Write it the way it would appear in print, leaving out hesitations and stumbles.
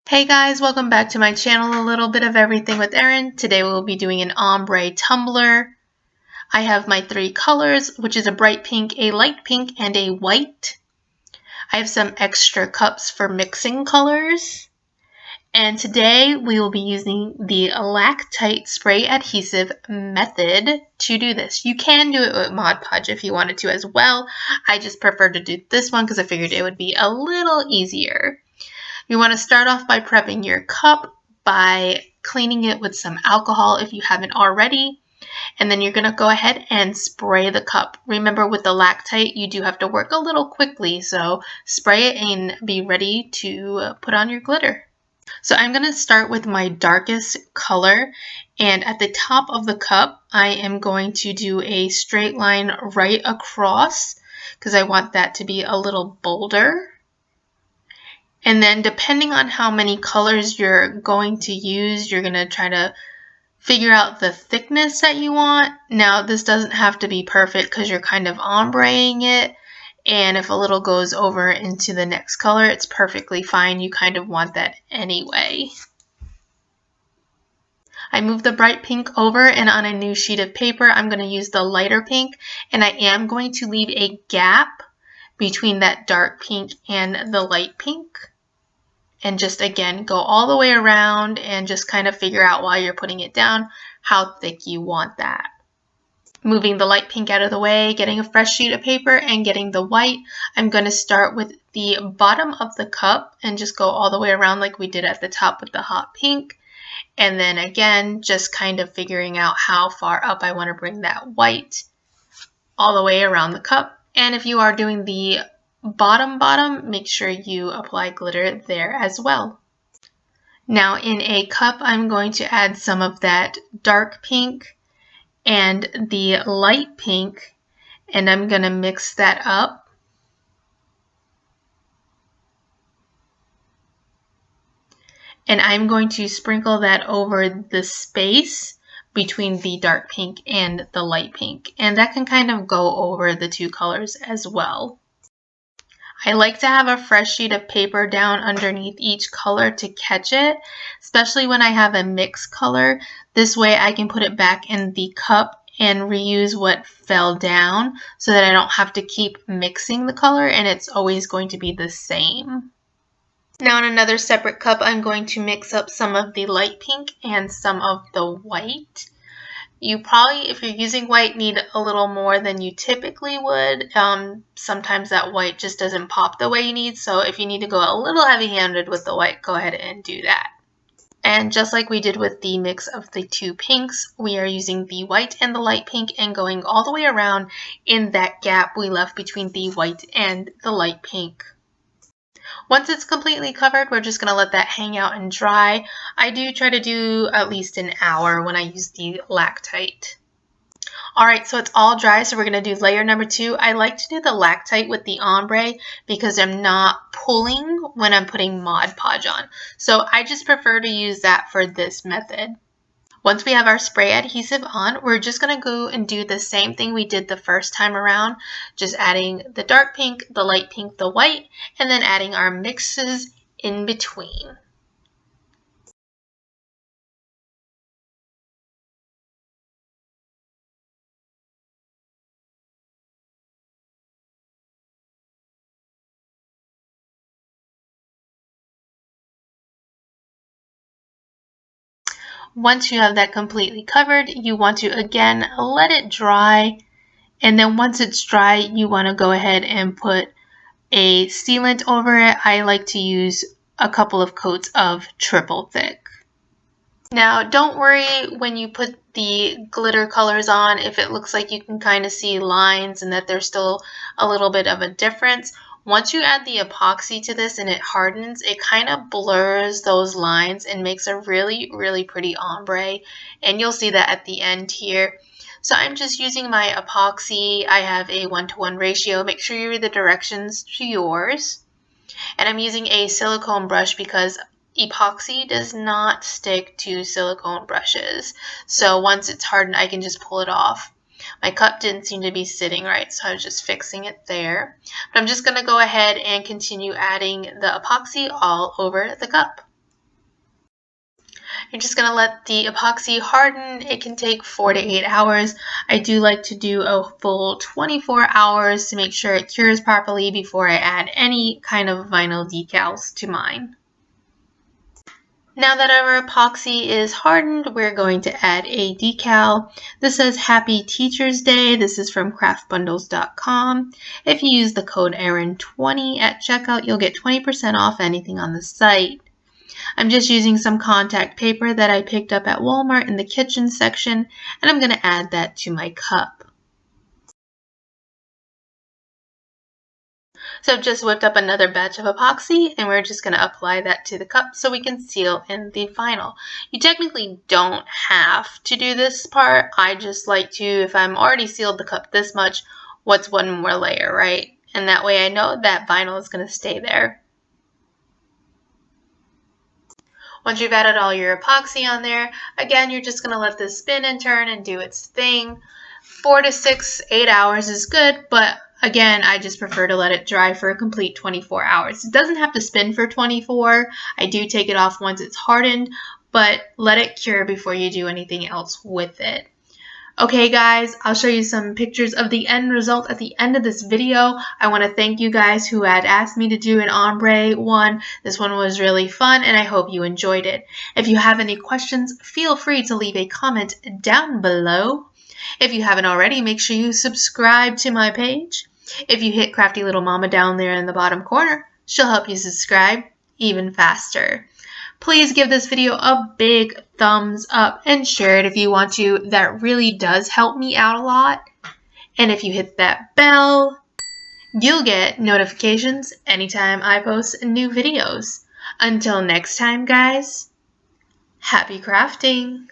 Hey guys, welcome back to my channel, a little bit of everything with Erin. Today we'll be doing an ombre tumbler. I have my three colors, which is a bright pink, a light pink, and a white. I have some extra cups for mixing colors. And today we will be using the Lactite spray adhesive method to do this. You can do it with Mod Podge if you wanted to as well. I just prefer to do this one because I figured it would be a little easier. You want to start off by prepping your cup by cleaning it with some alcohol if you haven't already. And then you're going to go ahead and spray the cup. Remember, with the Lactite, you do have to work a little quickly, so spray it and be ready to put on your glitter. So I'm going to start with my darkest color, and at the top of the cup, I am going to do a straight line right across because I want that to be a little bolder. And then depending on how many colors you're going to use, you're going to try to figure out the thickness that you want. Now, this doesn't have to be perfect because you're kind of ombreing it. And if a little goes over into the next color, it's perfectly fine. You kind of want that anyway. I moved the bright pink over, and on a new sheet of paper, I'm going to use the lighter pink. And I am going to leave a gap between that dark pink and the light pink. And just, again, go all the way around and just kind of figure out while you're putting it down how thick you want that. Moving the light pink out of the way, getting a fresh sheet of paper, and getting the white. I'm going to start with the bottom of the cup and just go all the way around like we did at the top with the hot pink. And then again, just kind of figuring out how far up I want to bring that white all the way around the cup. And if you are doing the bottom, make sure you apply glitter there as well. Now in a cup, I'm going to add some of that dark pink and the light pink, and I'm going to mix that up. And I'm going to sprinkle that over the space between the dark pink and the light pink, and that can kind of go over the two colors as well. I like to have a fresh sheet of paper down underneath each color to catch it, especially when I have a mixed color. This way I can put it back in the cup and reuse what fell down so that I don't have to keep mixing the color and it's always going to be the same. Now in another separate cup, I'm going to mix up some of the light pink and some of the white. You probably, if you're using white, need a little more than you typically would. Sometimes that white just doesn't pop the way you need, so if you need to go a little heavy-handed with the white, go ahead and do that. And just like we did with the mix of the two pinks, we are using the white and the light pink and going all the way around in that gap we left between the white and the light pink. Once it's completely covered, we're just going to let that hang out and dry. I do try to do at least an hour when I use the Lactite. Alright, so it's all dry, so we're going to do layer number 2. I like to do the Lactite with the ombre because I'm not pulling when I'm putting Mod Podge on. So I just prefer to use that for this method. Once we have our spray adhesive on, we're just going to go and do the same thing we did the first time around, just adding the dark pink, the light pink, the white, and then adding our mixes in between. Once you have that completely covered, you want to again let it dry, and then once it's dry, you want to go ahead and put a sealant over it. I like to use a couple of coats of triple thick. Now don't worry when you put the glitter colors on if it looks like you can kind of see lines and that there's still a little bit of a difference. Once you add the epoxy to this and it hardens, it kind of blurs those lines and makes a really, really pretty ombre. And you'll see that at the end here. So I'm just using my epoxy. I have a 1-to-1 ratio. Make sure you read the directions to yours. And I'm using a silicone brush because epoxy does not stick to silicone brushes. So once it's hardened, I can just pull it off. My cup didn't seem to be sitting right, so I was just fixing it there. But I'm just going to go ahead and continue adding the epoxy all over the cup. You're just going to let the epoxy harden. It can take 4 to 8 hours. I do like to do a full 24 hours to make sure it cures properly before I add any kind of vinyl decals to mine. Now that our epoxy is hardened, we're going to add a decal. This says Happy Teacher's Day. This is from craftbundles.com. If you use the code Erin20 at checkout, you'll get 20% off anything on the site. I'm just using some contact paper that I picked up at Walmart in the kitchen section, and I'm going to add that to my cup. So I've just whipped up another batch of epoxy, and we're just going to apply that to the cup so we can seal in the vinyl. You technically don't have to do this part. I just like to, if I'm already sealed the cup this much, what's one more layer, right? And that way I know that vinyl is going to stay there. Once you've added all your epoxy on there, again, you're just going to let this spin and turn and do its thing. 4 to 6, 8 hours is good, but again, I just prefer to let it dry for a complete 24 hours. It doesn't have to spin for 24. I do take it off once it's hardened, but let it cure before you do anything else with it. Okay guys, I'll show you some pictures of the end result at the end of this video. I want to thank you guys who had asked me to do an ombre one. This one was really fun and I hope you enjoyed it. If you have any questions, feel free to leave a comment down below. If you haven't already, make sure you subscribe to my page. If you hit Crafty Little Mama down there in the bottom corner, she'll help you subscribe even faster. Please give this video a big thumbs up and share it if you want to. That really does help me out a lot. And if you hit that bell, you'll get notifications anytime I post new videos. Until next time, guys, happy crafting!